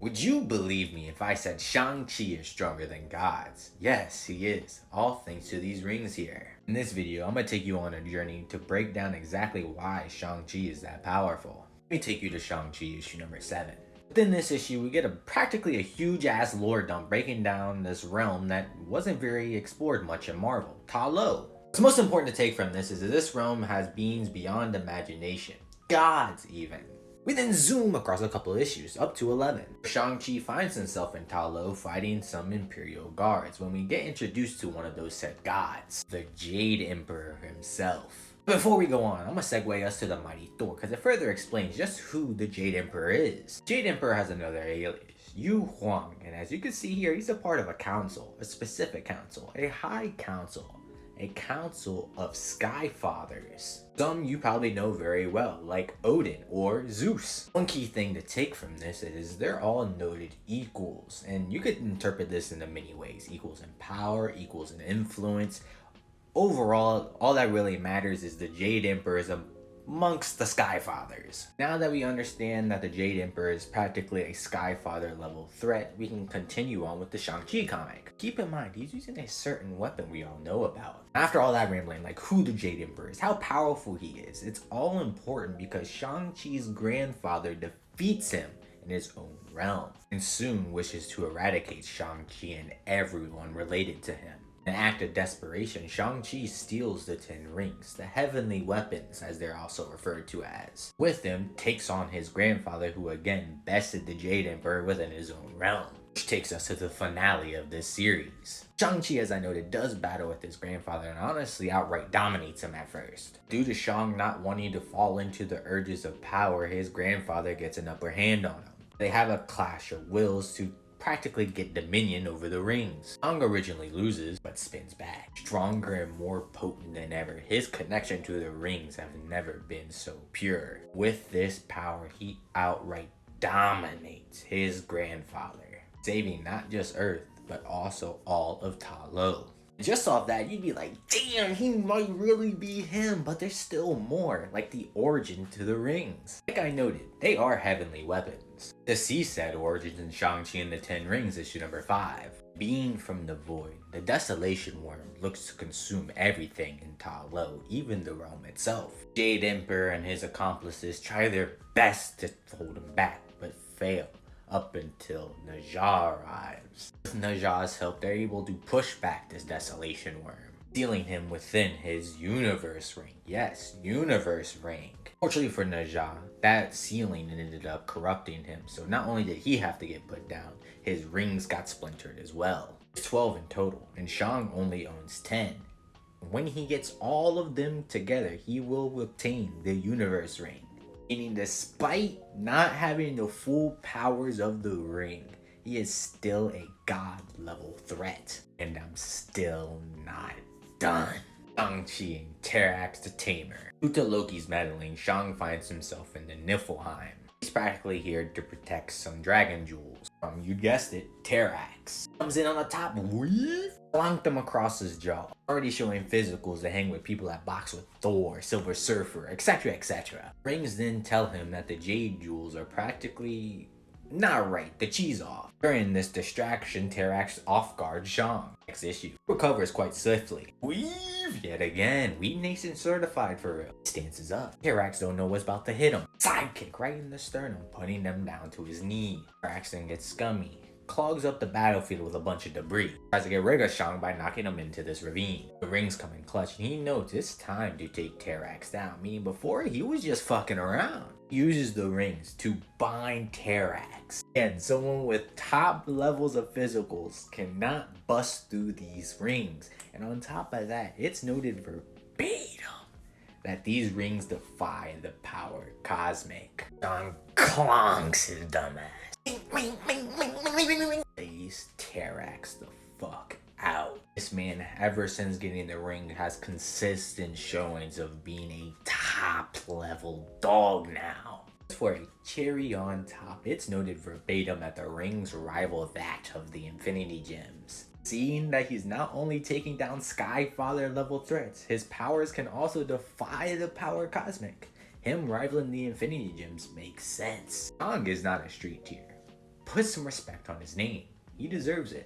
Would you believe me if I said Shang-Chi is stronger than gods? Yes, he is, all thanks to these rings here. In this video, I'm going to take you on a journey to break down exactly why Shang-Chi is that powerful. Let me take you to Shang-Chi issue number 7. Within this issue, we get practically a huge ass lore dump breaking down this realm that wasn't very explored much in Marvel, Ta Lo. What's most important to take from this is that this realm has beings beyond imagination, gods even. We then zoom across a couple of issues, up to 11. Shang-Chi finds himself in Ta Lo fighting some Imperial guards when we get introduced to one of those said gods, the Jade Emperor himself. Before we go on, I'm gonna segue us to the mighty Thor because it further explains just who the Jade Emperor is. Jade Emperor has another alias, Yu Huang, and as you can see here, he's a part of a council, a specific council, a high council. A council of Sky Fathers. Some you probably know very well, like Odin or Zeus. One key thing to take from this is they're all noted equals, and you could interpret this in many ways. Equals in power, equals in influence. Overall, all that really matters is the Jade Emperor is amongst the Sky Fathers. Now that we understand that the Jade Emperor is practically a Sky Father level threat, we can continue on with the Shang-Chi comic. Keep in mind, he's using a certain weapon we all know about. After all that rambling, like who the Jade Emperor is, how powerful he is, it's all important because Shang-Chi's grandfather defeats him in his own realm, and soon wishes to eradicate Shang-Chi and everyone related to him. In an act of desperation, Shang-Chi steals the 10 rings, the heavenly weapons as they're also referred to as. With him, takes on his grandfather who again bested the Jade Emperor within his own realm. Which takes us to the finale of this series. Shang-Chi, as I noted, does battle with his grandfather and honestly outright dominates him at first. Due to Shang not wanting to fall into the urges of power, his grandfather gets an upper hand on him. They have a clash of wills to practically get dominion over the rings. Shang originally loses, but spins back. Stronger and more potent than ever, his connection to the rings have never been so pure. With this power, he outright dominates his grandfather, saving not just Earth, but also all of Ta Lo. Just off that, you'd be like, damn, he might really be him, but there's still more, like the origin to the rings. Like I noted, they are heavenly weapons. To see said origins in Shang-Chi and the 10 Rings issue number 5. Being from the void, the Desolation Worm looks to consume everything in Ta Lo, even the realm itself. Jade Emperor and his accomplices try their best to hold him back, but fail. Up until Naja arrives. With Naja's help, they're able to push back this Desolation Worm, sealing him within his Universe Ring. Yes, Universe Ring. Fortunately for Naja, that sealing ended up corrupting him, so not only did he have to get put down, his rings got splintered as well. There's 12 in total, and Shang only owns 10. When he gets all of them together, he will obtain the Universe Ring. Meaning despite not having the full powers of the ring, he is still a god level threat. And I'm still not done. Shang-Chi and Terax the Tamer. Due to Loki's meddling, Shang finds himself in the Niflheim. He's practically here to protect some dragon jewels from, you guessed it, Terax. Comes in on the top, plonked him across his jaw. Already showing physicals to hang with people that box with Thor, Silver Surfer, etc, etc. Rings then tell him that the jade jewels are practically not right, the cheese off. During this distraction, Terax off guard Shang. Next issue. Recovers quite swiftly. Weave! Yet again, Weave Nation certified for real. Stances up. Terax don't know what's about to hit him. Sidekick right in the sternum, putting them down to his knee. Terax then gets scummy. Clogs up the battlefield with a bunch of debris. Tries to get rid of Shang by knocking him into this ravine. The rings come in clutch and he knows it's time to take Terax down, meaning before he was just fucking around. He uses the rings to bind Terax. And someone with top levels of physicals cannot bust through these rings. And on top of that, it's noted verbatim that these rings defy the power cosmic. Shang clonks his dumbass. Lays Terax the fuck out. This man, ever since getting the ring, has consistent showings of being a top level dog now. For a cherry on top, it's noted verbatim that the rings rival that of the Infinity Gems. Seeing that he's not only taking down Sky Father level threats, his powers can also defy the power cosmic. Him rivaling the Infinity Gems makes sense. Shang is not a street tier. Put some respect on his name. He deserves it.